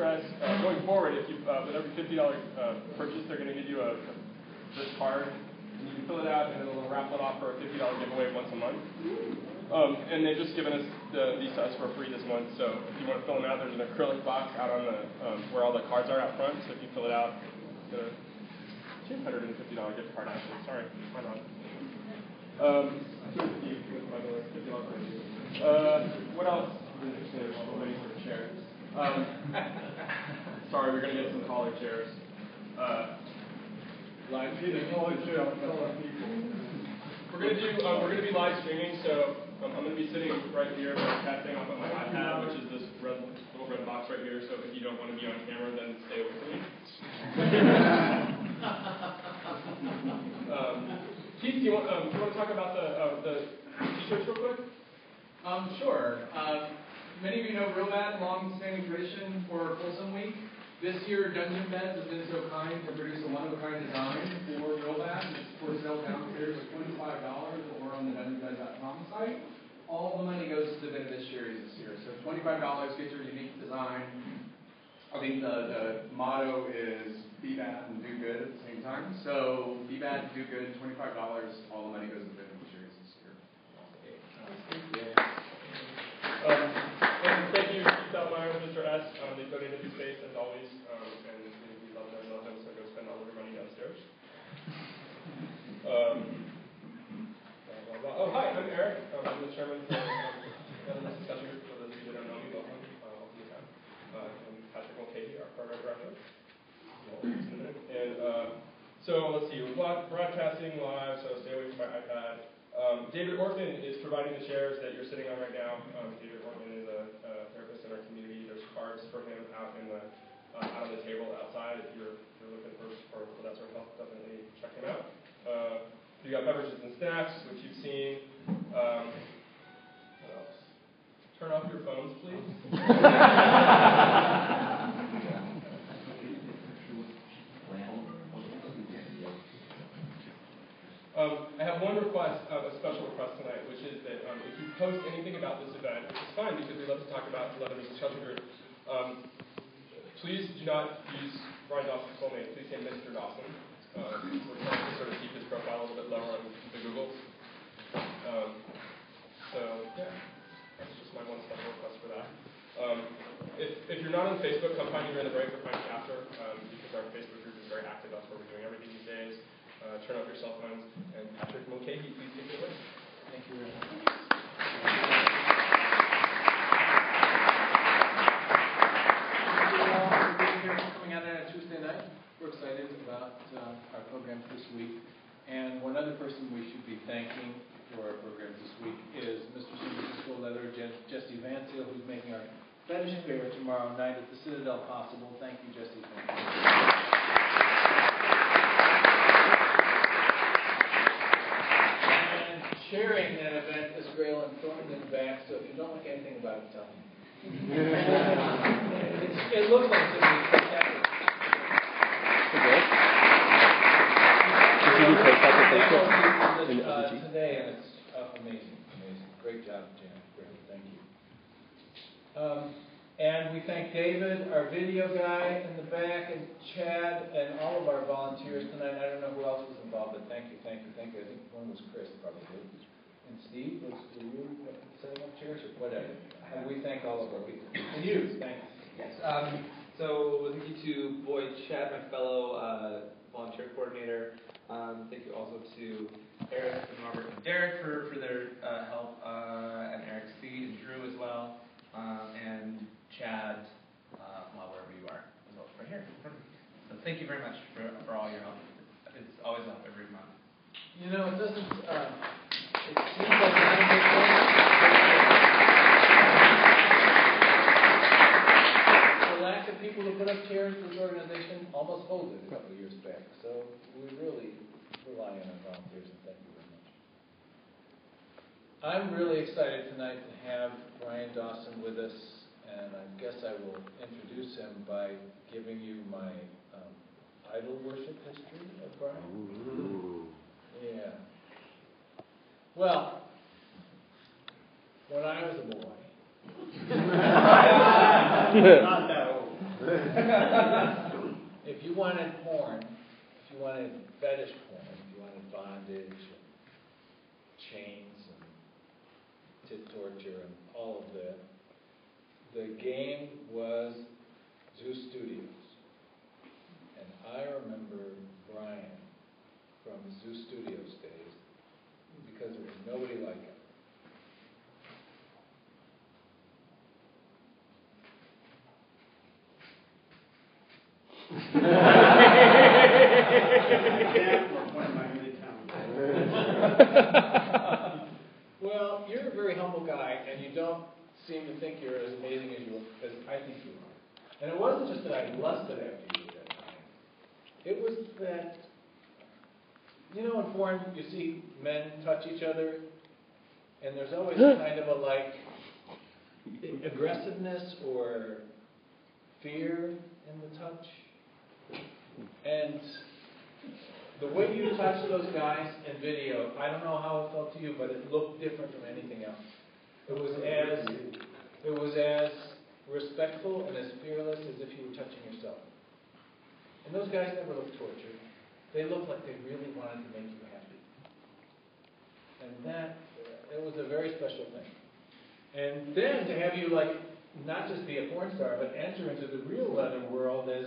Mr. S, going forward, if you with every $50 purchase, they're going to give you this card, and you can fill it out, and it'll raffle it off for a $50 giveaway once a month. And they've just given us these to us for free this month. So if you want to fill them out, there's an acrylic box out on the where all the cards are out front. So if you fill it out, the $250 gift card actually. Sorry, my wrong. What else? Waiting for a chair. Sorry, we're gonna get some taller chairs. Live streaming. We're gonna be live streaming, so I'm gonna be sitting right here, casting off on my iPad, which is this little red box right here. So if you don't want to be on camera, then stay away from me. Keith, do you want to talk about the t-shirts real quick? Sure. Many of you know Real Bad, long-standing tradition for Folsom Week. This year, Dungeon Beds has been so kind to produce a one-of-a-kind design for Real Bad. It's for sale downstairs at $25 or on the DungeonBed.com site. All the money goes to the beneficiaries this year. So $25 gets your unique design. I think the motto is be bad and do good at the same time. So be bad and do good, $25, all the money goes to the beneficiaries this year. And thank you, Keith Altmeyer and Mr. S. They donated the space as always, and we love them, so go spend all of your money downstairs. Oh, hi, I'm Eric. I'm the chairman for this discussion group. For those of you that don't know me, welcome. Welcome to town. I'm Patrick Mulcahy, our program director. And so let's see, we're broadcasting live, so stay away from my iPad. David Ortman is providing the chairs that you're sitting on right now. David Ortman is a therapist in our community. There's cards for him out in the out on the table outside. If you're looking for that sort of help, definitely check him out. You got beverages and snacks, which you've seen. What else? Turn off your phones, please. I have one request, a special request tonight, which is that if you post anything about this event, which is fine because we love to talk about Leather's discussion group, please do not use Ryan Dawson's full name. Please say Mr. Dawson. We're trying to sort of keep his profile a little bit lower on the Googles. So yeah, that's just my one special request for that. If you're not on Facebook, come find me during the break or find me after, because our Facebook group is very active. That's where we're doing everything these days. Turn off your cell phones. And Patrick Mulcahy, please take it away. Thank you very much. Thank you all for being here, coming out on a Tuesday night. We're excited about our programs this week. And one other person we should be thanking for our programs this week is Mr. San Francisco Leather, Jesse Vanseel, who's making our fetish fair tomorrow night at the Citadel possible. Thank you, Jesse. Sharing that event is Graylin Thornton in the back, so if you don't like anything about it, tell me. It looks like it's going to be spectacular. Today, and it's amazing. Great job, Janet. Thank you. And we thank David, our video guy in the back, and Chad, and all of our volunteers tonight. I don't know who else was involved, but thank you. I think one was Chris, probably. And Steve, were you setting up chairs or whatever? And we thank all of our people. And you, thanks. Yes. So thank you to Boyd Chad, my fellow volunteer coordinator. Thank you also to Eric and Robert and Derek for their help, and Eric C. and Drew as well, and Chad, wherever you are, as well, right here. So thank you very much for all your help. It's always up every month. You know, it doesn't. It seems like not a big thing. The lack of people to put up chairs, this organization almost folded a couple of years back. So we really rely on our volunteers, and thank you very much. I'm really excited tonight to have Ryan Dawson with us, and I guess I will introduce him by giving you my idol worship history of Brian. Ooh. Yeah. Well, when I was a boy, not that old. If you wanted porn, if you wanted fetish porn, if you wanted bondage and chains and tit torture and all of that, the game was Zeus Studios. And I remember Brian from Zeus Studios days because there was nobody like him. Well, you're a very humble guy, and you don't seem to think you're as amazing as I think you are. And it wasn't just that I lusted after you at that time. It was that, you know, in porn, you see men touch each other, and there's always kind of a, like, aggressiveness or fear in the touch. And the way you touched those guys in video, I don't know how it felt to you, but it looked different from anything else. It was as respectful and as fearless as if you were touching yourself. And those guys never looked tortured. They looked like they really wanted to make you happy. And that, it was a very special thing. And then to have you, like, not just be a porn star, but enter into the real leather world as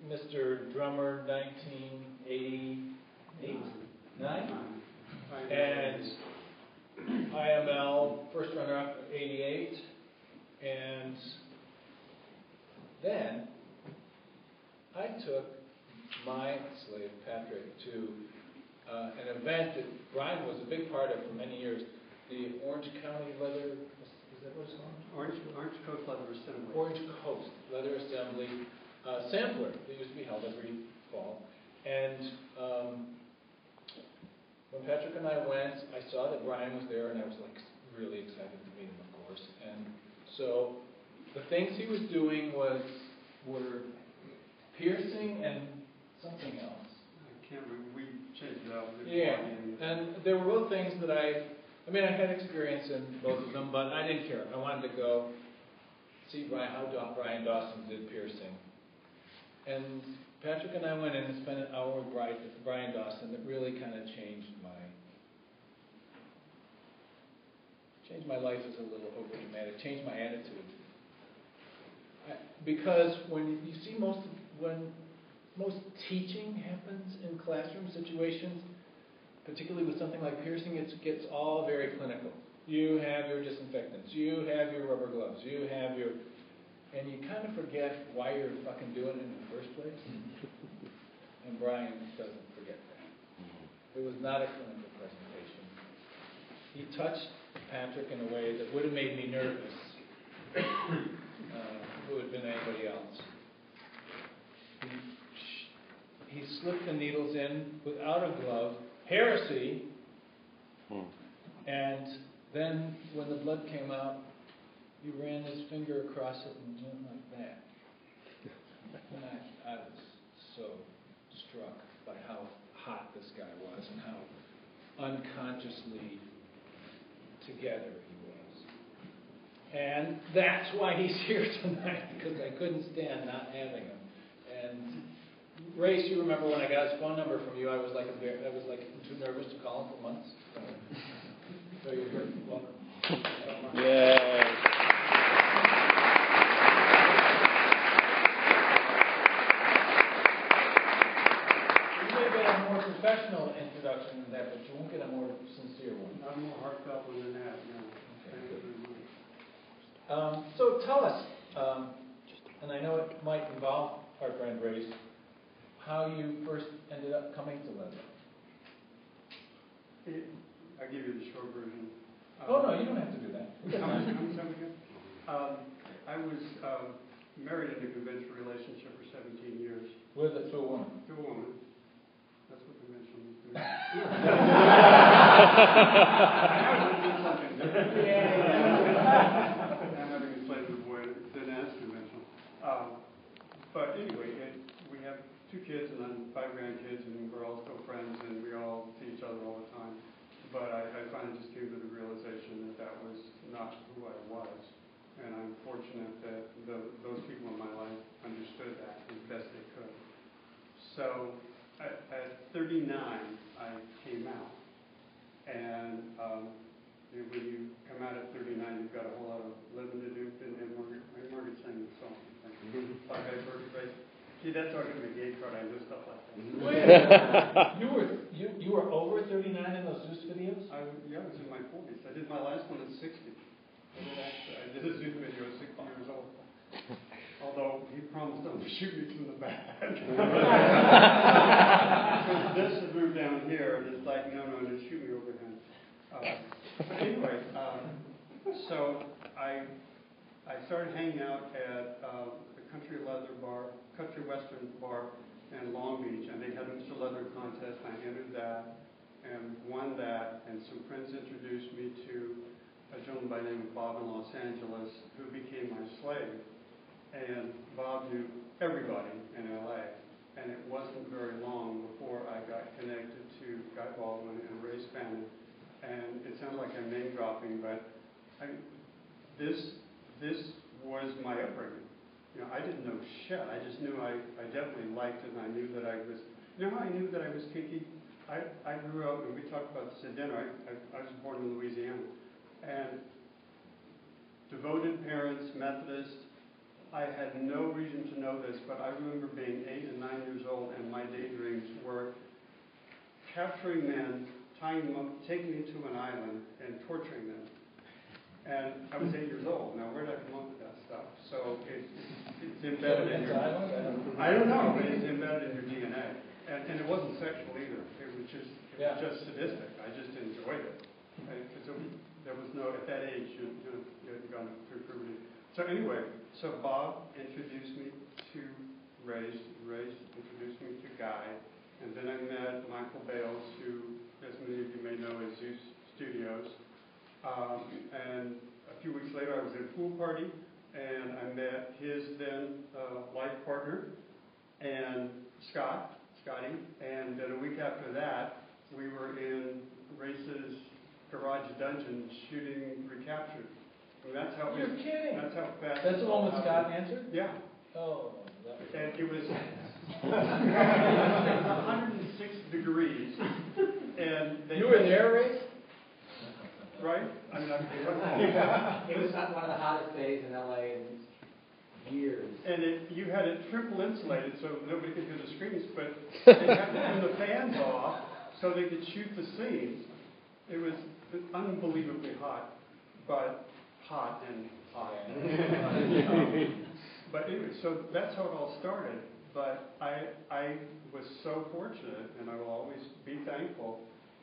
Mr. Drummer 1988, 9? And IML first runner-up 88. And then I took my slave, Patrick, to an event that Brian was a big part of for many years, the Orange County Leather, is that what it's called? Orange Coast Leather Assembly. Orange Coast Leather Assembly sampler that used to be held every fall. And when Patrick and I went, I saw that Brian was there, and I was like really excited to meet him, of course. And so the things he was doing were piercing and something else. I can't remember. We changed it out. Yeah, and there were both things that I had experience in both of them, but I didn't care. I wanted to go see how Brian Dawson did piercing. And Patrick and I went in and spent an hour with Brian Dawson that really kind of changed my life is a little overdramatic, changed my attitude. Because when you see when most teaching happens in classroom situations, particularly with something like piercing, it gets all very clinical. You have your disinfectants, you have your rubber gloves, and you kind of forget why you're fucking doing it in the first place. And Brian doesn't forget that. It was not a clinical presentation. He touched Patrick in a way that would have made me nervous. Who had been anybody else. He slipped the needles in without a glove, heresy, and then when the blood came out, he ran his finger across it and went like that. And I was so struck by how hot this guy was and how unconsciously together he was. And that's why he's here tonight, because I couldn't stand not having him. And Race, you remember when I got his phone number from you, I was like too nervous to call him for months. So you're here. Welcome. Yeah. You may get a more professional introduction than that, but you won't get a more sincere one. Not a more heartfelt one than that, no. Thank you very much. So tell us, and I know it might involve our friend Race, how you first ended up coming to leather. I'll give you the short version. Oh, no, you don't have to do that. I was married in a conventional relationship for 17 years. To a woman? To a woman. That's what conventional means. I'm having a slightly avoid than as conventional. But anyway, we have 2 kids and then 5 grandkids, and we're all still friends, and we all see each other all the time. But I finally just came to the realization that was not who I was. And I'm fortunate that those people in my life understood So at 39, I came out. And when you come out at 39, you've got a whole lot of living to do. And Margaret sang the song. Five Guys Burger Place. See, that's how I get my gay card. I do stuff like that. You were over 39 in those Zeus videos? I was in my 40s. I did my last one at 60. I did a Zeus video at 60 years old. Although he promised not to shoot me from the back. Because this has moved down here, and it's like, no, just shoot me overhead. But anyway, so I started hanging out at the Country Western bar in Long Beach, and they had a Mr. Leather contest. I entered that and won that, and some friends introduced me to a gentleman by the name of Bob in Los Angeles, who became my slave. And Bob knew everybody in LA, and it wasn't very long before I got connected to Guy Baldwin and Ray Spanner. And it sounds like I'm name dropping, but this was my upbringing. You know, I didn't know shit. I just knew I definitely liked it, and I knew that I was. You know how I knew that I was kinky? I grew up, and we talked about this at dinner. I was born in Louisiana, and devoted parents, Methodist. I had no reason to know this, but I remember being 8 and 9 years old, and my daydreams were capturing men, tying them up, taking them to an island, and torturing them. And I was 8 years old. Now, where did I come up with that stuff? So it's embedded in your... I don't know, but it's embedded in your DNA. And it wasn't sexual either. It was just sadistic. I just enjoyed it. Because there was no, at that age, you hadn't gone through puberty. So anyway, so Bob introduced me to Ray introduced me to Guy, and then I met Michael Bales, who, as many of you may know, is Zeus Studios. And a few weeks later, I was at a pool party, and I met his then life partner, and Scotty, and then a week after that, we were in Race's garage dungeon shooting Recaptured. And that's how You're kidding. That's how fast. That's the one with Scott answered? Yeah. Oh. And it was 106 degrees. And You were there, Ray? Right? I mean, it was one of the hottest days in LA in years. And you had it triple insulated so nobody could hear the screams, but they had to turn the fans off so they could shoot the scenes. It was unbelievably hot, but hot and hot. But anyway, so that's how it all started. But I was so fortunate, and I will always be thankful,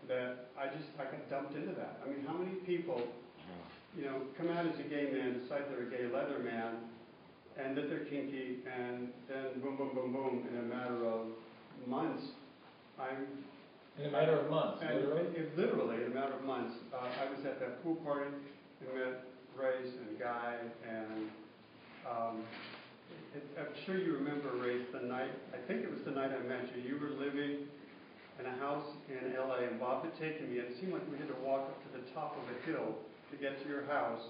that I got dumped into that. I mean, how many people, come out as a gay man, decide they're a gay leather man, and that they're kinky, and then boom, boom, boom, boom, in a matter of months, In a matter of months, literally? Literally, in a matter of months. I was at that pool party and met Race and Guy, and I'm sure you remember, Race, the night, I think it was the night I met you. You were living in a house in LA, and Bob had taken me. It seemed like we had to walk up to the top of a hill to get to your house.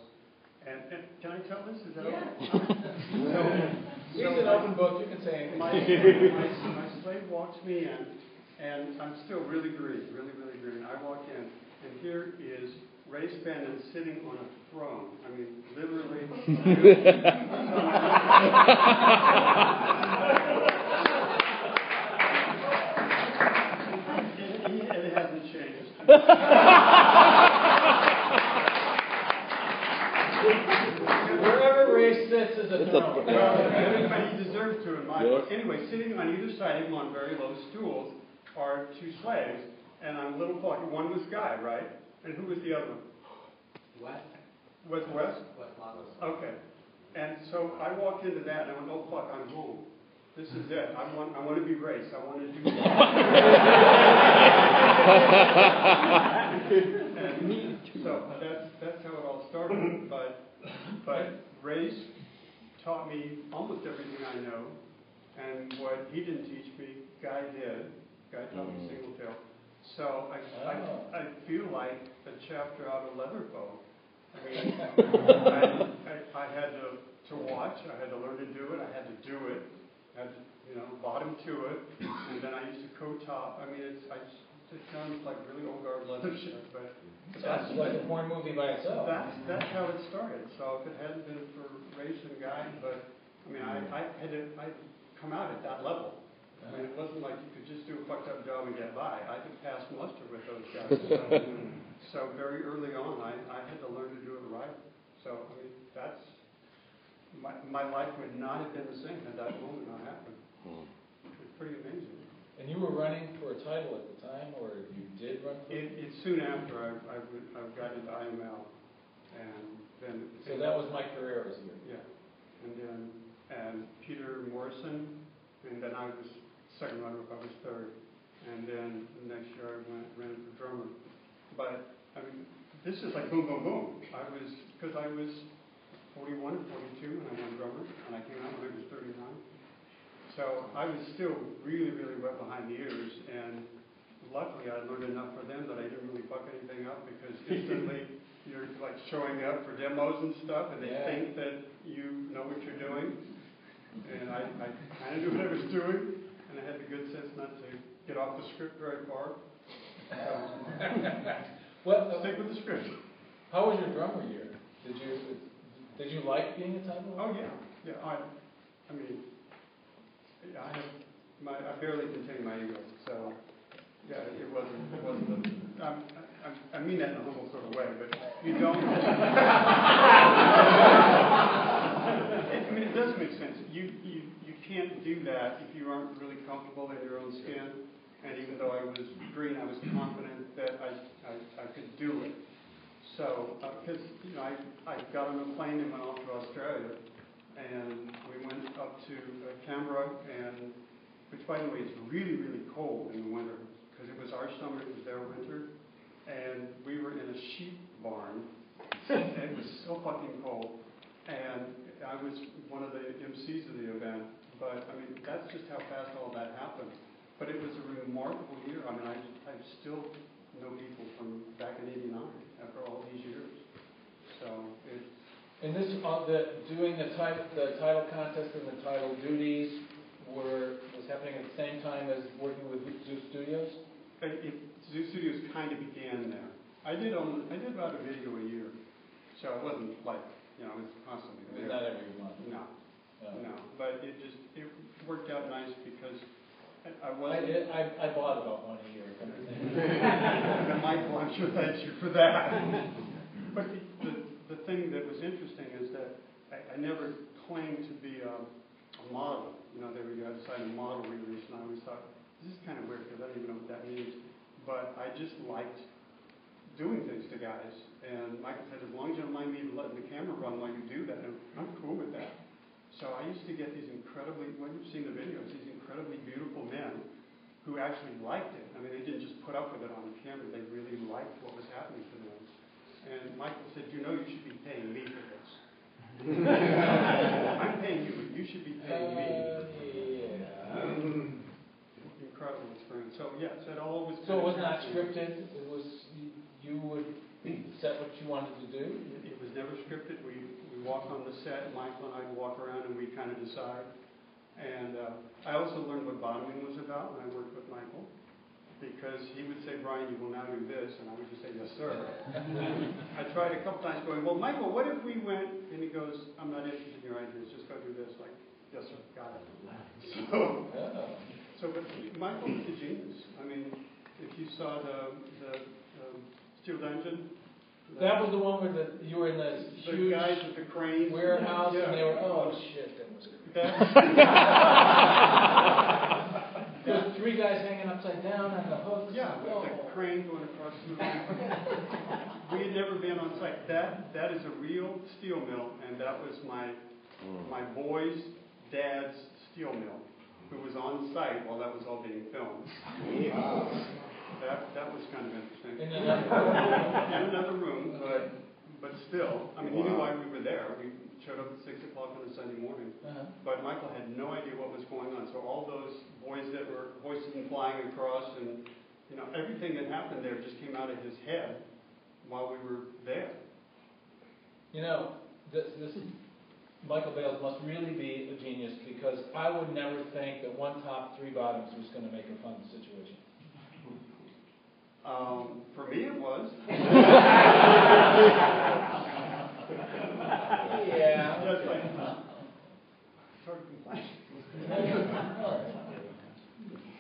And can I tell this? Is that okay? He's an open book. You can say anything. My slave walks me in, and I'm still really green, really, really green. I walk in, and here is Ray Spannon sitting on a throne. I mean, literally. It hasn't changed. Wherever Ray sits is a throne. But he deserves to in my book. Anyway, sitting on either side of him on very low stools are two slaves, and I'm a little plucky. One was Guy, right? And who was the other one? West. Was West? West Lagos. Okay. And so I walked into that, and I went, oh, fuck, I'm home. This is it. I want to be Race. I want to do that. And so that's how it all started. But Race taught me almost everything I know, and what he didn't teach me, Guy did. Guy taught me single tail. So I feel like a chapter out of Leatherbow. I mean, I had to watch. I had to learn to do it. I had to do it. I had to, bottom to it, and then I used to co-top. I mean, it sounds like really old guard leather shit, but Sounds like a porn movie by itself. that's how it started. So if it hadn't been for raising guys, but I mean, I'd come out at that level. I mean, it wasn't like you could just do a fucked up job and get by. I could pass muster with those guys. So very early on, I had to learn to do it right. So I mean, that's my life would not have been the same had that moment not happened. It's pretty amazing. And you were running for a title at the time, or you did run for it? It's soon after I got into IML, and then. So that was Mike Carrera's year. Yeah, and Peter Morrison, and then I was second runner-up. I was third, and then the next year I ran for drummer. But I mean, this is like boom, boom, boom. Because I was 41 or 42 when I won drummer, and I came out when I was 39. So I was still really, really wet behind the ears, and luckily I learned enough for them that I didn't really fuck anything up, because instantly you're like showing up for demos and stuff, and they think that you know what you're doing. And I kind of knew what I was doing, and I had the good sense not to get off the script very far. Stick with the script. How was your drummer year? Did you like being a title? Oh yeah. I mean, I barely contain my ego, so yeah, it wasn't. I mean that in a humble sort of way, but you don't. I mean, it does make sense. You can't do that if you aren't really comfortable in your own skin. And even though I was green, I was confident that I could do it. So, because I got on a plane and went off to Australia, and we went up to Canberra, and which, by the way, is really, really cold in the winter, because it was our summer, it was their winter, and we were in a sheep barn, and it was so fucking cold, and I was one of the MCs of the event, but I mean, that's just how fast all that happened. But it was a remarkable year. I mean, I still know people from back in '89 after all these years. So it's. And this, doing the title contest and the title duties was happening at the same time as working with Zoo Studios? Zoo Studios kind of began there. I did about a video a year, so it wasn't like it was constantly there. Not every month. No. But it worked out nice because I bought about one a year. Michael, I'm sure thanks you for that. But the thing that was interesting is that I never claimed to be a model. There we go, I decided model release, and I always thought, this is kind of weird because I don't even know what that means. But I just liked doing things to guys. And Michael said, as long as you don't mind me letting the camera run while you do that, and I'm cool with that. So I used to get these incredibly, when you've seen the videos, these incredibly beautiful men who actually liked it. I mean, they didn't just put up with it on the camera. They really liked what was happening to them. And Michael said, you should be paying me for this. I'm paying you, but you should be paying me. Incredible experience. So, yeah, so it all was... So it was not scripted? It was, you would set what you wanted to do? It was never scripted. We walked on the set, Michael and I would walk around and we kind of decide. And I also learned what bottoming was about when I worked with Michael, because he would say, Brian, you will now do this, and I would just say, yes, sir. I tried a couple times going, well, Michael, what if we went, and he goes, I'm not interested in your ideas, just go do this. Like, yes, sir, got it. But Michael was a genius. I mean, if you saw the Steel Dungeon, that was the one where you were in the huge guys with the cranes warehouse, and they were, oh shit, that was great. There were 3 guys hanging upside down on the hooks. Yeah, with the crane going across the room. We had never been on site. That is a real steel mill, and that was my boy's dad's steel mill, who was on site while that was all being filmed. That was kind of interesting. In another room, but still, I mean, he knew why we were there. We showed up at 6 o'clock on a Sunday morning. But Michael had no idea what was going on. So all those boys that were hoisted and flying across, and everything that happened there just came out of his head while we were there. Michael Bales must really be a genius, because I would never think that one top, three bottoms was going to make a fun situation. For me, it was. Yeah. Just like, sort of complain.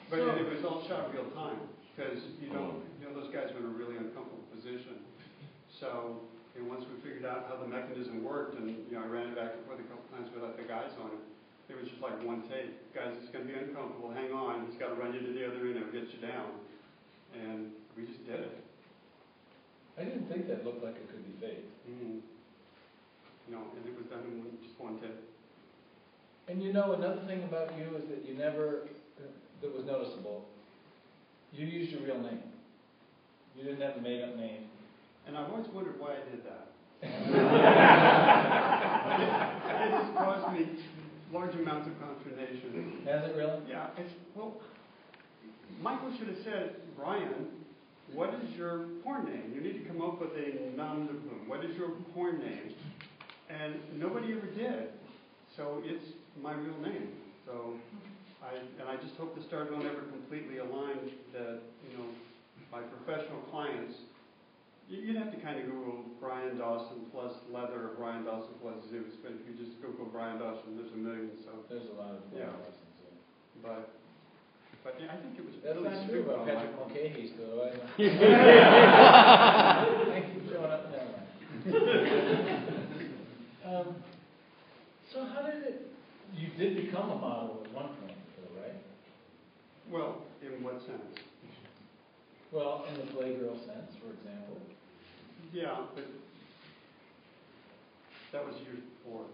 But it was all shot real time, because you know those guys were in a really uncomfortable position. So once we figured out how the mechanism worked, and I ran it back and forth a couple times without the guys on it, it was just like one take. Guys, it's going to be uncomfortable. Hang on. He's got to run you to the other end and get you down. And we just did it. I didn't think that looked like it could be faked. No, and it was done in just one take. And another thing about you is that you never, that was noticeable, you used your real name. You didn't have a made-up name. And I've always wondered why I did that. It has caused me large amounts of consternation. Has it really? Yeah. Well, Michael should have said, Brian, what is your porn name? You need to come up with a nom de plume. What is your porn name? And nobody ever did. So it's my real name. So I just hope the stars don't ever completely align that, my professional clients. You'd have to kind of Google Brian Dawson plus leather or Brian Dawson plus Zeus. But if you just Google Brian Dawson, there's a million. So there's a lot of yeah. But yeah, I think it was that's really not true about Patrick Mulcahy's, though. Thank you for showing up now. So how did it? You did become a model at one point, though, right? Well, in what sense? Well, in the Playgirl sense, for example. Yeah, but that was years before.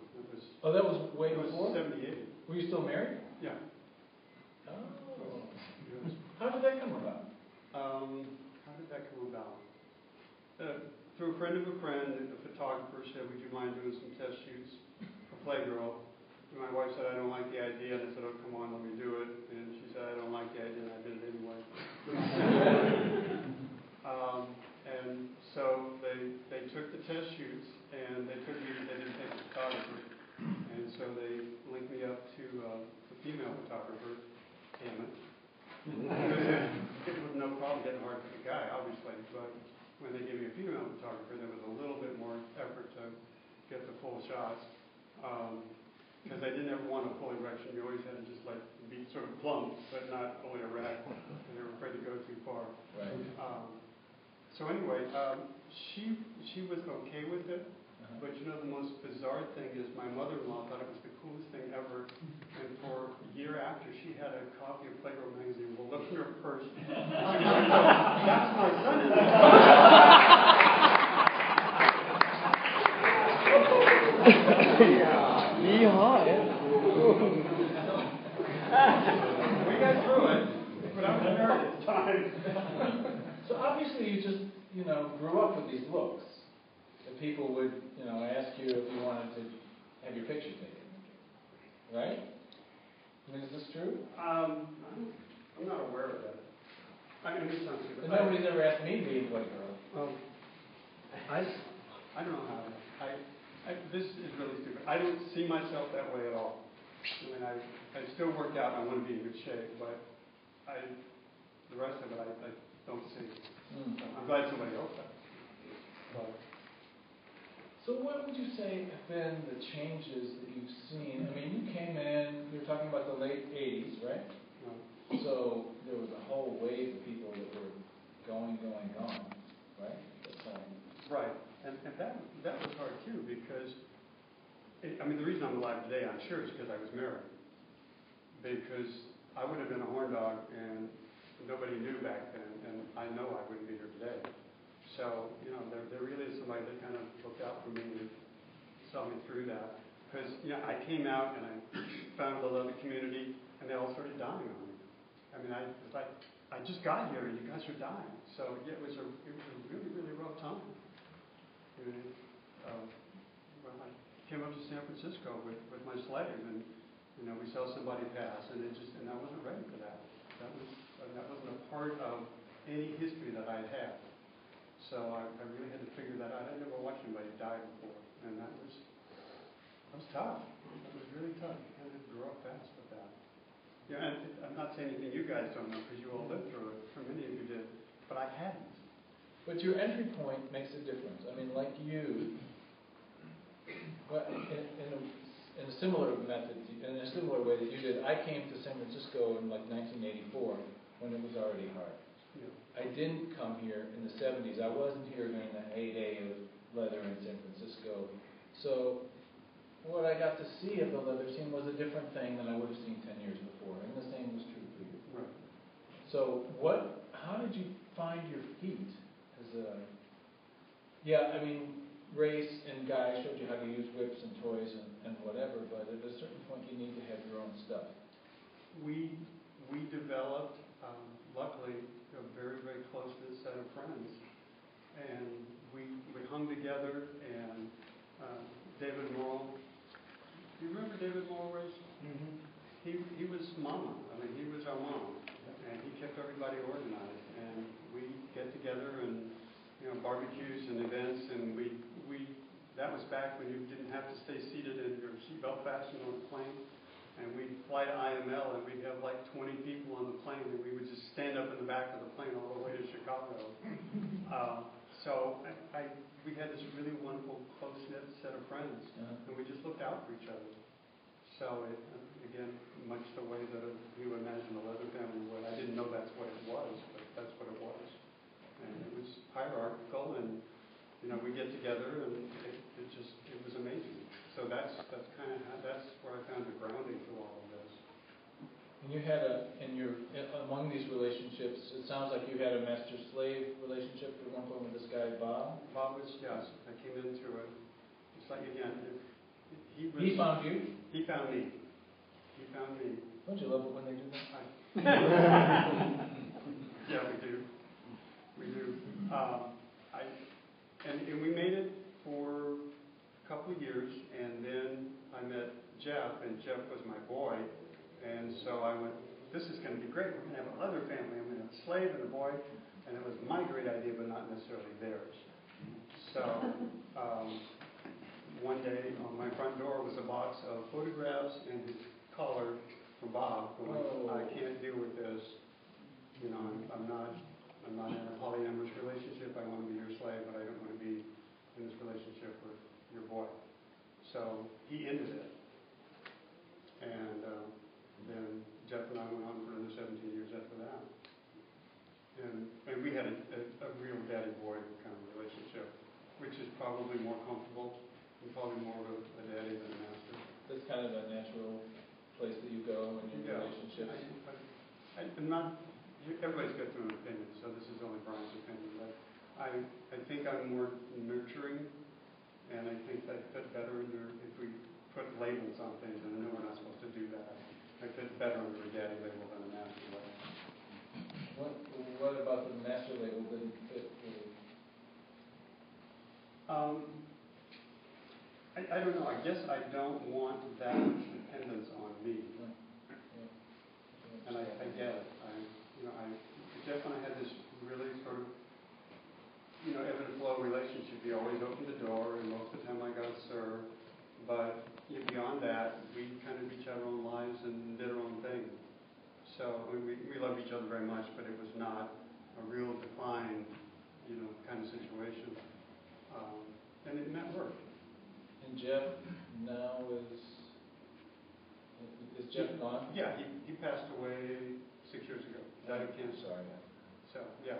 That was way before? 78. Were you still married? Yeah. Oh. How did that come about? How did that come about? Through a friend of a friend, a photographer said, would you mind doing some test shoots for Playgirl? And my wife said, I don't like the idea. And I said, oh, come on, let me do it. And she said, I don't like the idea. And I did it anyway. And so they took the test shoots, and they took me, they didn't take the photographer. And so they linked me up to a female photographer, damn it. It was no problem getting hard for the guy, obviously, but when they gave me a female photographer, there was a little bit more effort to get the full shots. Because I didn't ever want a full erection. You always had to just be sort of plump, but not fully erect. And they were afraid to go too far. Right. So anyway, she was okay with it. But the most bizarre thing is my mother-in-law thought it was the coolest thing ever. And for a year after, she had a copy of Playgirl magazine. Well, look in her purse. That's my son-in-law. We got through it, but I was married at the time. So obviously you just, grew up with these looks. That people would, ask you if you wanted to have your picture taken. Right? I mean, is this true? I'm not aware of that. I mean, it's not true. And nobody's ever asked me to be a Playgirl. Well, I don't know how. This is really stupid. I don't see myself that way at all. I mean, I still work out and I want to be in good shape, but the rest of it I don't see. I'm glad somebody else does. But, so what would you say have been the changes that you've seen? I mean, you came in, you were talking about the late 80s, right? So there was a whole wave of people that were going, right? right. And that was hard too, because, the reason I'm alive today, I'm sure, is because I was married. Because I would have been a horn dog, and nobody knew back then, and I know I wouldn't be here today. So, there really is somebody that kind of looked out for me and saw me through that. Because, I came out and I found the love of the community, and they all started dying on me. I mean, it's like, I just got here and you guys are dying. So, yeah, it was a really, really rough time. Well, I came up to San Francisco with my slave, and, we saw somebody pass, and I wasn't ready for that. That wasn't a part of any history that I'd had. So I really had to figure that out. I'd never watched anybody die before, and that was It was tough. It was really tough. You had to grow up fast with that. Yeah, and I'm not saying anything you guys don't know because you all lived through it. For many of you did, but I hadn't. But your entry point makes a difference. I mean, like you, well, in a similar method, in a similar way that you did, I came to San Francisco in like 1984 when it was already hard. Yeah. I didn't come here in the 70s. I wasn't here during the heyday of leather in San Francisco. So what I got to see of the leather scene was a different thing than I would have seen 10 years before, and the same was true for you. Right. So how did you find your feet? Yeah, I mean, Race and Guy showed you how to use whips and toys and whatever, but at a certain point you need to have your own stuff. We developed, luckily, a very, very close-knit set of friends. And we hung together, and David Morrill, do you remember David Morrill, Race? Mm-hmm. He was mama. I mean, he was our mom. And he kept everybody organized. And we get together and, barbecues and events, and that was back when you didn't have to stay seated in your seatbelt fastened on the plane. And we'd fly to IML, and we'd have like 20 people on the plane, and we would just stand up in the back of the plane all the way to Chicago. So we had this really wonderful, close-knit set of friends, and we just looked out for each other. So again, much the way that you would imagine a leather family would. I didn't know that's what it was, but that's what it was. And it was hierarchical, and we get together, and it was amazing. So that's where I found the grounding to all of this. And you had among these relationships, it sounds like you had a master-slave relationship at one point with this guy, Bob. Yes, I came into it. It's like, again, he found you? He found me. He found me. Don't you love it when they do that? Yeah, we do. We do. And we made it for a couple of years, and then I met Jeff, and Jeff was my boy, and so I went, this is going to be great. We're going to have a leather family. I'm going to have a slave and a boy, and it was my great idea, but not necessarily theirs. So one day on my front door was a box of photographs and his collar from Bob, going, I can't deal with this. I'm not in a polyamorous relationship. I want to be your slave, but I don't want to be in this relationship with your boy. So he ended it. And then Jeff and I went on for another 17 years after that. And we had a real daddy-boy kind of relationship, which is probably more comfortable and probably more of a daddy than a master. That's kind of a natural place that you go in your relationships. I'm not, everybody's got their own opinion, so this is only Brian's opinion, but I think I'm more nurturing, and I think that fit better if we put labels on things, and I know we're not supposed to do that. I fit better under a daddy label than a master label. What about the master label didn't fit really? I don't know. I guess I don't want that much dependence on me. And I get it. Jeff and I had this really sort of, ebb and flow relationship. He always opened the door, and most of the time I got served. But beyond that, we kind of each had our own lives and did our own thing. So we loved each other very much, but it was not a real defined, kind of situation. And that worked. And Jeff now is Jeff gone? Yeah, he passed away 6 years ago. Died of cancer. Sorry. So, yeah.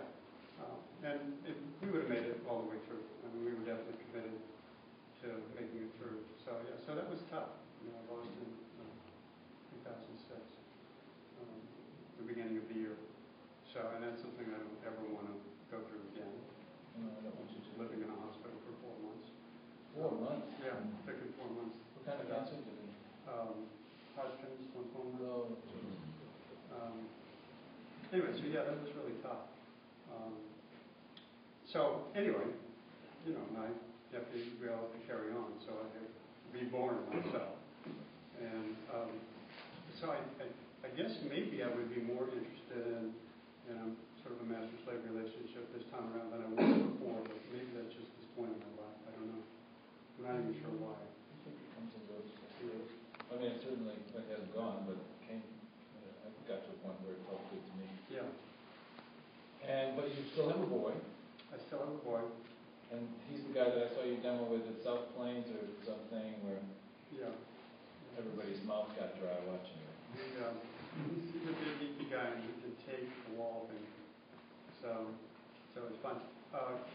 And we would have made it all the way through. I mean, we were definitely committed to making it through. So, yeah, so that was tough. I lost in 2006, the beginning of the year. So, and that's something I don't ever want to go through again. No, I don't want you to. Living in a hospital for 4 months. 4 months? Yeah, took it 4 months. What kind of cancer did he? Hodgkin's lymphoma. Oh, anyway, so yeah, that was really tough. So anyway, we all have to carry on, so I had to be born myself. And so I guess maybe I would be more interested in sort of a master-slave relationship this time around than I was before, but maybe that's just this point in my life. I don't know. I'm not even sure why. I think it comes and goes. I mean, it certainly it hasn't gone, but it came. I got to a point where it felt good to me. Yeah. But you still have a boy, I still have a boy. and he's the guy that I saw you demo with at South Plains or something, where Yeah. everybody's mouth got dry watching you. He's a big geeky guy, and he can take the wall thing. So it's fun.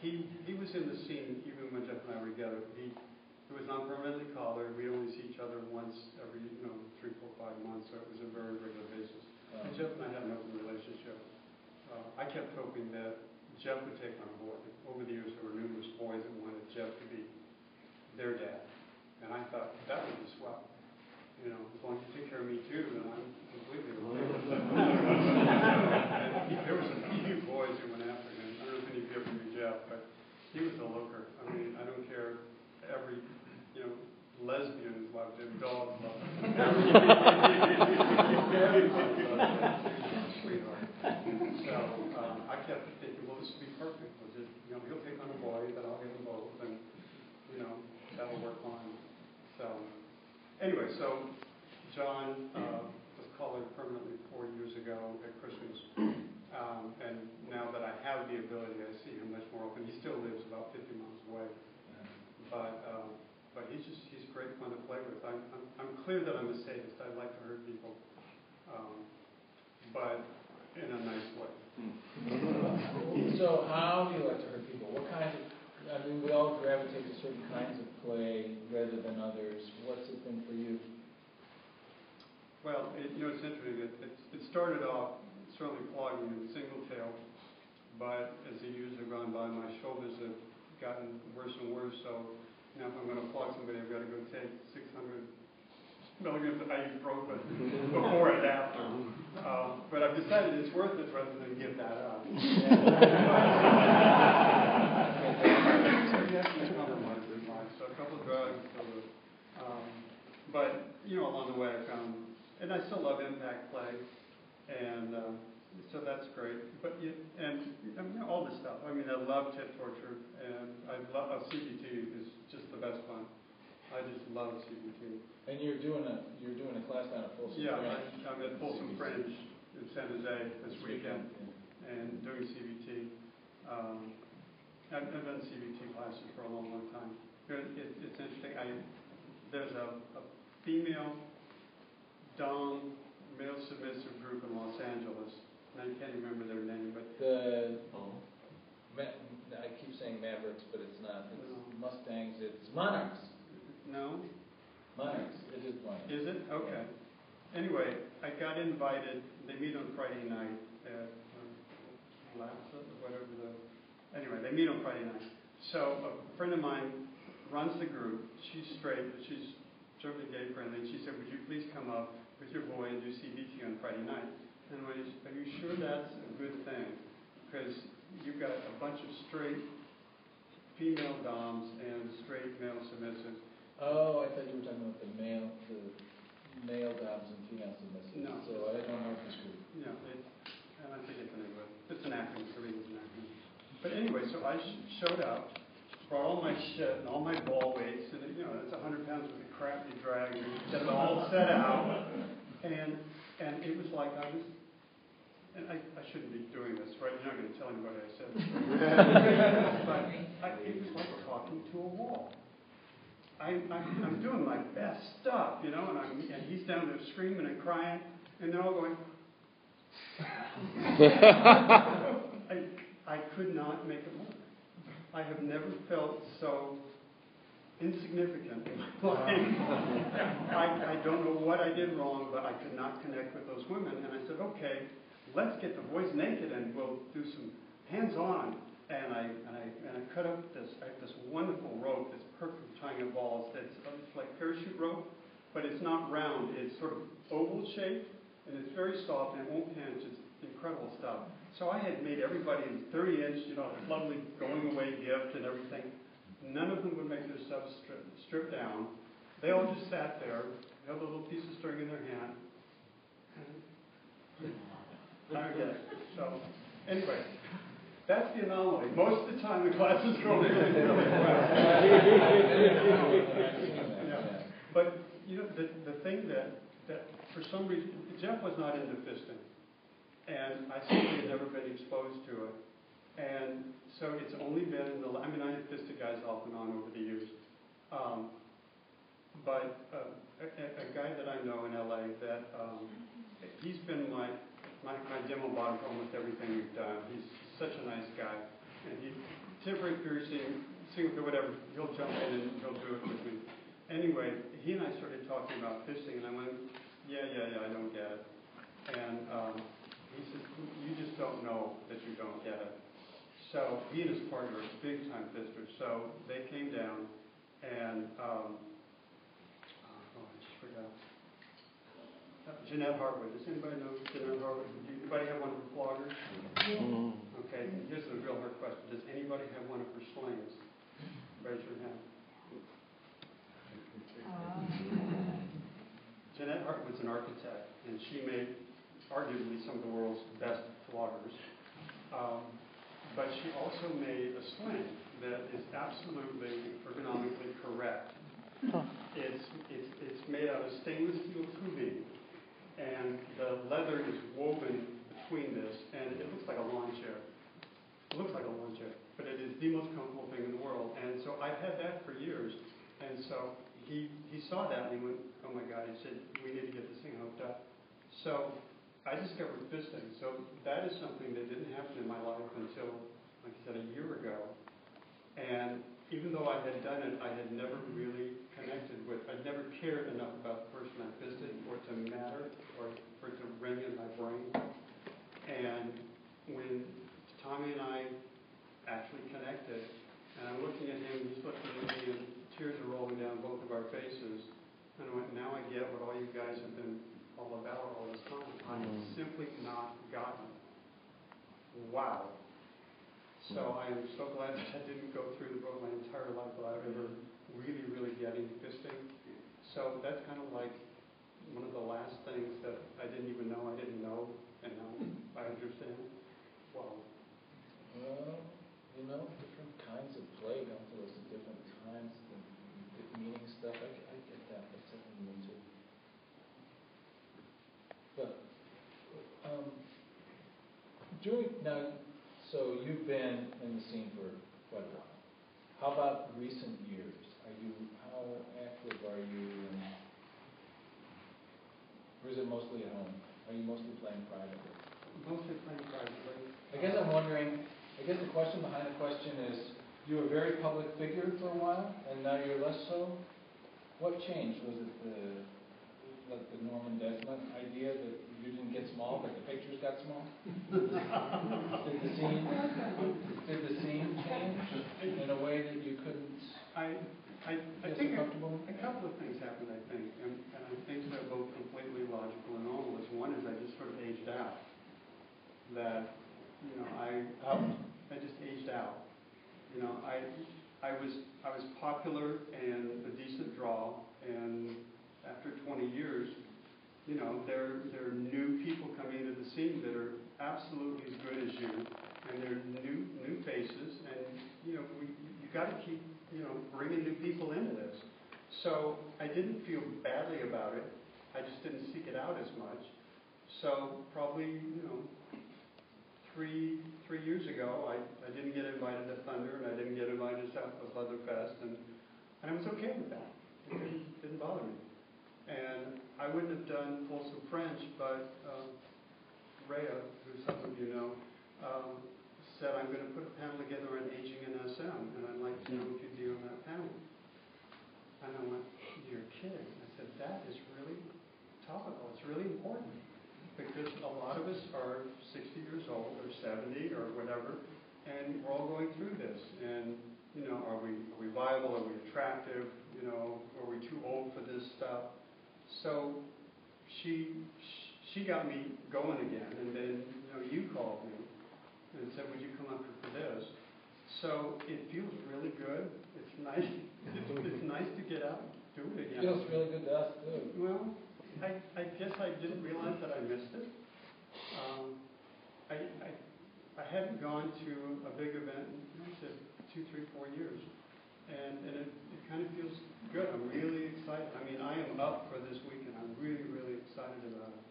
He was in the scene even when Jeff and I were together. He was not permanently collared. We only see each other once every 3, 4, 5 months, so it was a very regular basis. And Jeff and I had an open relationship. I kept hoping that Jeff would take on a boy. Over the years, there were numerous boys that wanted Jeff to be their dad, and I thought that would be swell. As long as you take care of me too, then I'm completely okay. There were some few boys who went after him. I don't know if any of you ever knew Jeff, but he was a looker. I mean, I don't care. Every, lesbians loved him, dogs loved him. Sweetheart. So I kept thinking, well, this would be perfect. He'll take on a boy, then I'll get them both, and that'll work fine. So anyway, so John was collared permanently 4 years ago at Christmas, and now that I have the ability, I see him much more often. He still lives about 50 miles away, but he's great fun to play with. I'm clear that I'm a sadist. I like to hurt people, but in a nice way. So how do you like to hurt people? What kinds of, we all gravitate to certain kinds of play rather than others. What's the thing for you? Well, it's interesting. It started off certainly flogging and single tail, but as the years have gone by, my shoulders have gotten worse and worse, so now if I'm going to flog somebody, I've got to go take 600 milligrams of ibuprofen before and after. But I've decided it's worth it rather than give that up. You have to compromise in life, so a couple of drugs, but along the way I found, and I still love impact play, and so that's great. But all this stuff. I love tip torture, and I love CBT is just the best fun. I just love CBT. And you're doing a class down at Folsom Fringe. Yeah, I'm at Folsom Fringe in San Jose this weekend, and doing CBT. I've done CBT classes for a long, long time. It's interesting. There's a female dom male submissive group in Los Angeles, and I can't remember their name, but I keep saying Mavericks, but it's not. It's Mustangs. It's Monarchs. No. Monarchs. It is Monarchs. Is it? Okay. Anyway, I got invited. They meet on Friday night at LAPSA, whatever Anyway, they meet on Friday night. So a friend of mine runs the group. She's straight, but she's certainly gay friendly. And she said, "Would you please come up with your boy and do CBT on Friday night?" And are you sure that's a good thing? Because you've got a bunch of straight female doms and straight male submissives. Oh, I thought you were talking about the male doms and female submissives. No. So I don't know this group. Yeah, and I think it's an acronym. It's an acronym. But anyway, so I showed up, brought all my shit and all my ball weights, and it's 100 pounds worth of crap you drag, and you get it all set out, and it was like I was. And I shouldn't be doing this, right? You're not going to tell anybody I said this. But it was like talking to a wall. I'm doing my best stuff, and he's down there screaming and crying, and they're all going. I could not make it work. I have never felt so insignificant in my life. I don't know what I did wrong, but I could not connect with those women, and I said, okay. Let's get the boys naked and we'll do some hands-on. And I cut up this wonderful rope that's perfect for tying up balls. It's like parachute rope, but it's not round. It's sort of oval shaped, and it's very soft and it won't pinch. It's incredible stuff. So I had made everybody in 30-inch, lovely going away gift and everything. None of them would make their stuff strip down. They all just sat there, held a little piece of string in their hand. I don't get it. So, anyway, that's the anomaly. Most of the time, the classes go really, really well. Yeah. But, the thing that for some reason, Jeff was not into fisting. And I simply had never been exposed to it. And so it's only been, I had fisted guys off and on over the years. But a guy that I know in LA that he's been my demo bottom for almost everything we've done. He's such a nice guy. And he, temporary piercing, single, whatever, he'll jump in and he'll do it with me. Anyway, he and I started talking about fisting, and I went, yeah, I don't get it. And he said, you just don't know that you don't get it. So he and his partner are big-time fisters. So they came down, and I just forgot. Jeanette Hartwood. Does anybody know Jeanette Hartwood? Does anybody have one of her floggers? Okay, here's the real hard question. Does anybody have one of her slings? Raise your hand. Jeanette Hartwood's an architect, and she made arguably some of the world's best floggers. But she also made a sling that is absolutely ergonomically correct. It's made out of stainless steel tubing, and the leather is woven between this, and it looks like a lawn chair. It looks like a lawn chair, but it is the most comfortable thing in the world. And so I've had that for years, and so he saw that and he went, oh my God, he said, we need to get this thing hooked up. So I discovered fisting. So that is something that didn't happen in my life until, like I said, a year ago. And even though I had done it, I had never really connected with, I'd never cared enough about the person I fisted for it to matter or for it to ring in my brain. And when Tommy and I actually connected, and I'm looking at him, he's looking at me, and tears are rolling down both of our faces. And I went, now I get what all you guys have been all about all this time. I have simply not gotten. Wow. So I am so glad that I didn't go through the book my entire life without ever really getting fisting. So that's kind of like one of the last things that I didn't even know I didn't know, and now I understand. Wow. Well, different kinds of play come to us at different times, the meaning stuff. I get that. That's something new too. But so you've been in the scene for quite a while. How about recent years? How active are you? Or is it mostly at home? Are you mostly playing privately? Mostly playing privately. I guess I'm wondering. I guess the question behind the question is: you were a very public figure for a while, and now you're less so. What changed? Was it the Norman Desmond idea that you didn't get small, but the pictures got small? Did the scene change in a way that you couldn't? I think a couple of things happened. I think, and I think they're both completely logical and normal. One is I just sort of aged out. That I just aged out. I was popular and a decent draw, and after 20 years, there are new people coming into the scene that are absolutely as good as you, and they're new faces, and you got to keep bringing new people into this. So I didn't feel badly about it. I just didn't seek it out as much. So probably three years ago, I didn't get invited to Thunder, and I didn't get invited to Southwest Leather Fest, and I was okay with that. It didn't bother me. And I wouldn't have done Folsom French, but Rhea, who some of you know, said, I'm going to put a panel together on aging in SM, and I'd like to know if you'd be on that panel. And I went, you're kidding. I said, that is really topical. It's really important. Because a lot of us are 60 years old or 70 or whatever, and we're all going through this. And, are we viable? Are we attractive? Are we too old for this stuff? So she got me going again. And then, you called me and said, would you come up for this? So it feels really good. It's nice. It's nice to get out and do it again. It feels really good to us, too. Well, I guess I didn't realize that I missed it. I hadn't gone to a big event in, 2, 3, 4 years. and it kind of feels good. I'm really excited. I mean, I am up for this weekend. I'm really, really excited about it.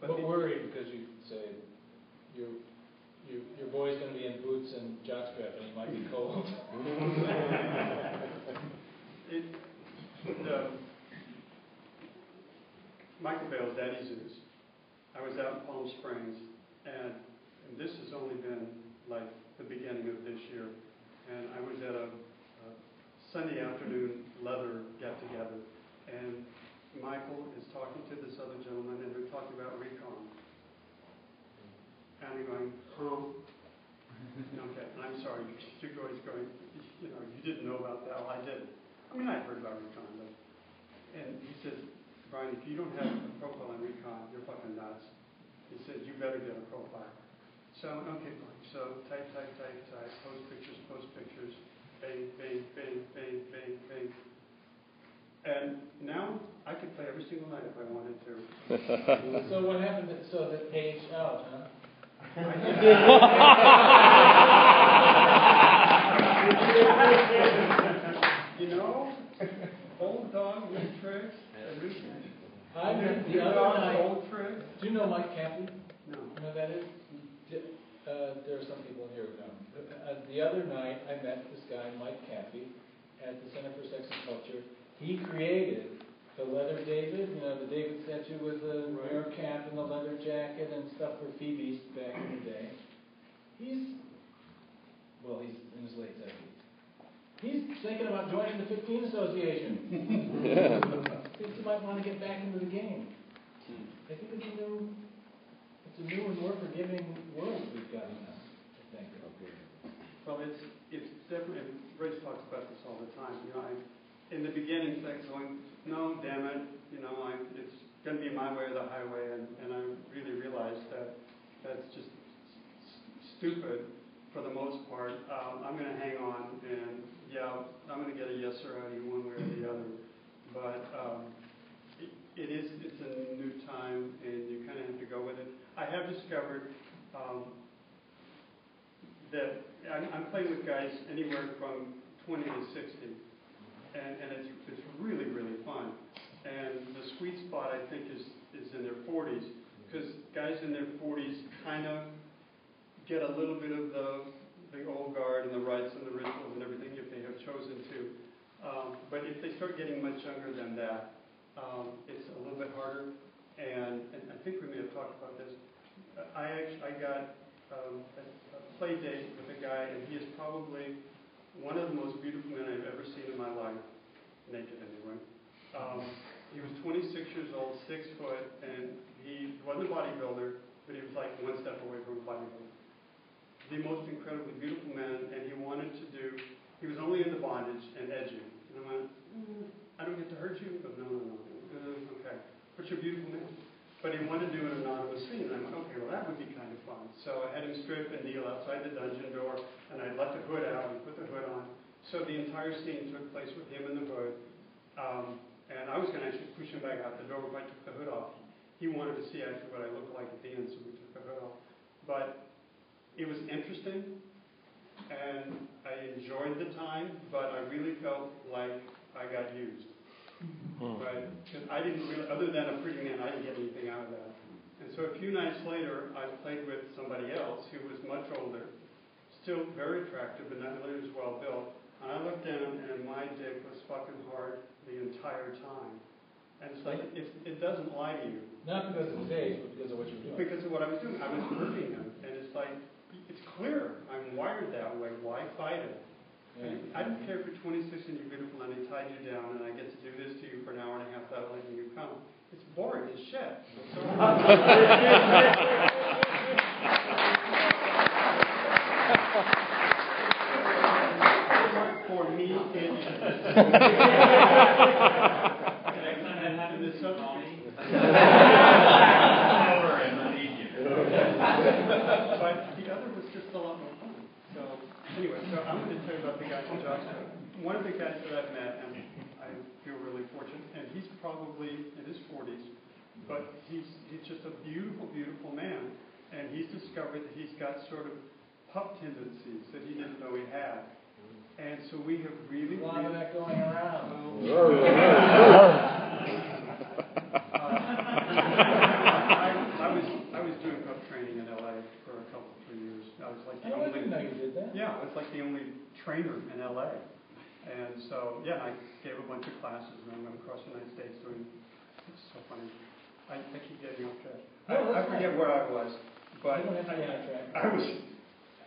But worried because you say your boy's going to be in boots and jockstrap and he might be cold. Michael Bale's Daddy Zeus. I was out in Palm Springs, and this has only been like the beginning of this year. And I was at a Sunday afternoon leather get-together, and Michael is talking to this other gentleman, and they're talking about recon. And I'm going, huh? Okay, and I'm sorry, your boy's going, you know, you didn't know about that. Well, I didn't. I mean, I've heard about recon, but, and he says, Brian, if you don't have a profile on recon, you're fucking nuts. He said, you better get a profile. So I went, okay, fine. So type, post pictures, bang, bang, bang, bang, bang, bang. And now I could play every single night if I wanted to. So what happened? So that aged out, huh? You know, old dog, new tricks. I met the other night. Old tricks. Do you know Mike Cappy? No. You know who that is? There are some people here who don't. The other night, I met this guy, Mike Cappy, at the Center for Sex and Culture. He created the leather David, you know, the David statue with the mirror cap and the leather jacket and stuff for Phoebe's back in the day. He's in his late 70s. He's thinking about joining the 15 Association. Thinks he might want to get back into the game. I think it's a new and more forgiving world we've got now, I think. Well, it's definitely, and Rich talks about this all the time. You know, in the beginning, it's like going, no, damn it, you know, it's going to be my way or the highway, and I really realized that that's just stupid for the most part. I'm going to hang on, and yeah, I'm going to get a yes or out of you one way or the other. But it's a new time, and you kind of have to go with it. I have discovered that I'm playing with guys anywhere from 20 to 60, and it's really, really fun. And the sweet spot, I think, is in their 40s, because guys in their 40s kind of get a little bit of the old guard and the rites and the rituals and everything if they have chosen to. But if they start getting much younger than that, it's a little bit harder. And I think we may have talked about this. I got a play date with a guy, and he is probably one of the most beautiful men I've ever seen in my life, naked anyway. He was 26 years old, 6 foot, and he wasn't a bodybuilder, but he was like one step away from a bodybuilder. The most incredibly beautiful man, and he was only into bondage and edging. And I went, I don't get to hurt you? He goes, no. Okay. But you're a beautiful man. But he wanted to do an anonymous scene. And I went, okay, well, that would be kind of fun. So I had him strip and kneel outside the dungeon door, and I let the hood out and put the hood on. So the entire scene took place with him in the hood. And I was going to actually push him back out the door if I took the hood off. He wanted to see actually what I looked like at the end, so we took the hood off. But it was interesting, and I enjoyed the time, but I really felt like I got used. Right? Because I didn't really, other than a pretty man, I didn't get anything out of that. And so a few nights later, I played with somebody else who was much older, still very attractive, but not nearly as well built. And I looked down, and my dick was fucking hard the entire time. And it's like, it doesn't lie to you. Not because of his age, but because of what you were doing. Because of what I was doing. I was hurting him. And it's like, it's clear. I'm wired that way. Why fight it? Yeah. I don't care if you're 26 and you're beautiful and they tied you down and I get to do this to you for an hour and a half without letting you come. It's boring as shit. For me, it is. But the other was just a lot more fun. So anyway, I'm going to tell you about the guy from Dawson. One of the guys that I've met, and I feel really fortunate, and he's probably in his 40s, but he's just a beautiful, beautiful man. And he's discovered that he's got sort of pup tendencies that he didn't know he had. And so we have really, A lot of that going around. I was doing pup training in LA for a couple, 3 years. I was like the I only. didn't know you did that. Yeah, I was like the only trainer in LA. And so, yeah, I gave a bunch of classes and I went across the United States doing, it's so funny. I keep getting off track. I forget where I was, but You don't have to be on track.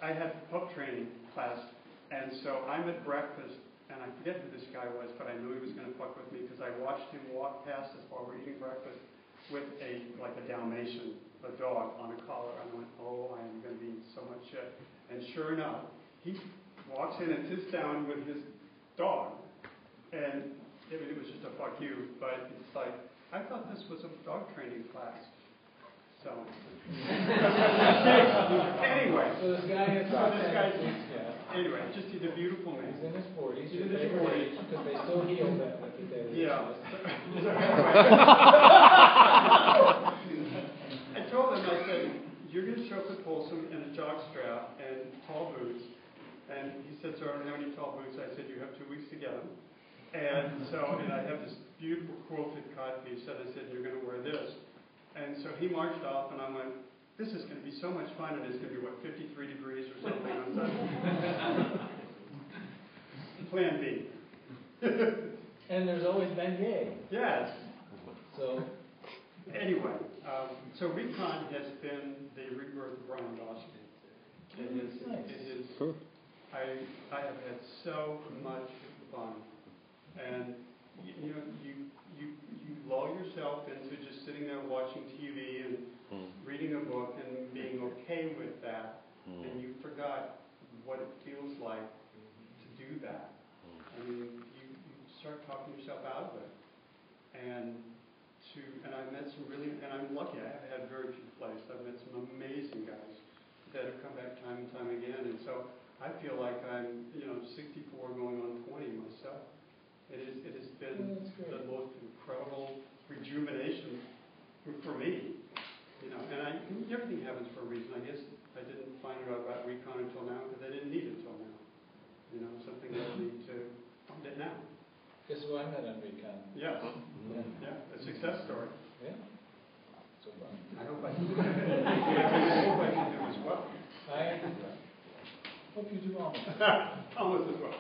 I had pup training class, and so I'm at breakfast, and I forget who this guy was, but I knew he was going to fuck with me because I watched him walk past us while we're eating breakfast with a Dalmatian, a dog, on a collar. And I went, oh, I am going to be in so much shit. And sure enough, he walks in and sits down with his dog, and it was just a fuck you, but it's like, I thought this was a dog training class. So, anyway. So this guy has Anyway, just he's a beautiful man. He's in his 40s. He's in his 40s. Because they still heal that with the daily. Yeah. I told him, I said, you're going to show up at Folsom in a jock strap and tall boots. And he said, so I don't have any tall boots. I said, you have 2 weeks to get them. And I have this beautiful quilted codpiece, and I said, you're going to wear this. And so he marched off, and I went, this is going to be so much fun, and it's going to be, 53 degrees or something on Sunday. Plan B. And there's always been gay. Yes. So. Anyway, so Recon has been the rebirth of Brian Dawson. I have had so much fun. And you lull yourself into just sitting there watching TV and reading a book and being okay with that, and you forgot what it feels like to do that. I mean, you start talking yourself out of it, and I've met some really, and I'm lucky. I have had very few flights. I've met some amazing guys that have come back time and time again, and so I feel like I'm 64 going on 20 myself. It has been the most incredible rejuvenation for me, and everything happens for a reason. I guess I didn't find out about Recon until now because I didn't need it until now. Something that I need to find it now. Guess who I met on Recon? Yes. Yeah, a success story. Yeah. So fun. I hope I can do it. I hope I can do as well. I hope you do almost. Almost as well.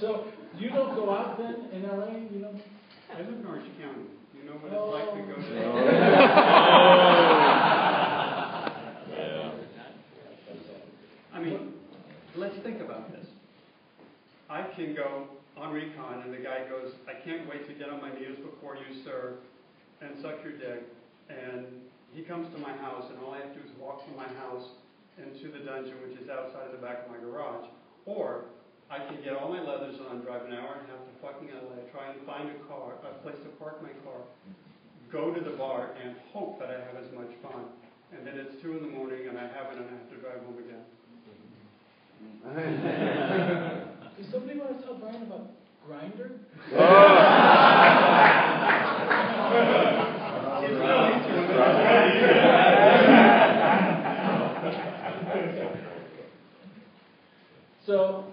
So you don't go out then in LA? You don't? I live in Orange County. You know what it's like to go to. I mean, let's think about this. I can go on Recon and the guy goes, I can't wait to get on my knees before you, sir, and suck your dick. And he comes to my house, and all I have to do is walk from my house into the dungeon, which is outside of the back of my garage. Or I can get all my leathers on, drive an hour and a half to fucking LA, try and find a place to park my car, go to the bar, and hope that I have as much fun. And then it's 2 in the morning, and I haven't, and I have to drive home again. Does somebody want to tell Brian about Grindr? So,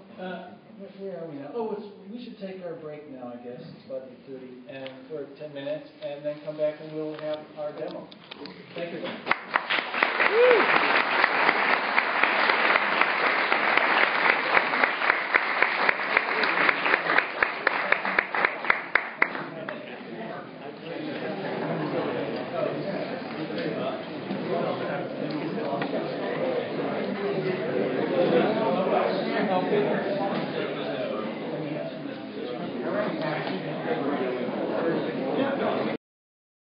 where are we now? Oh, we should take our break now, I guess. It's about 8:30, and for 10 minutes, and then come back and we'll have our demo. Thank you. Okay.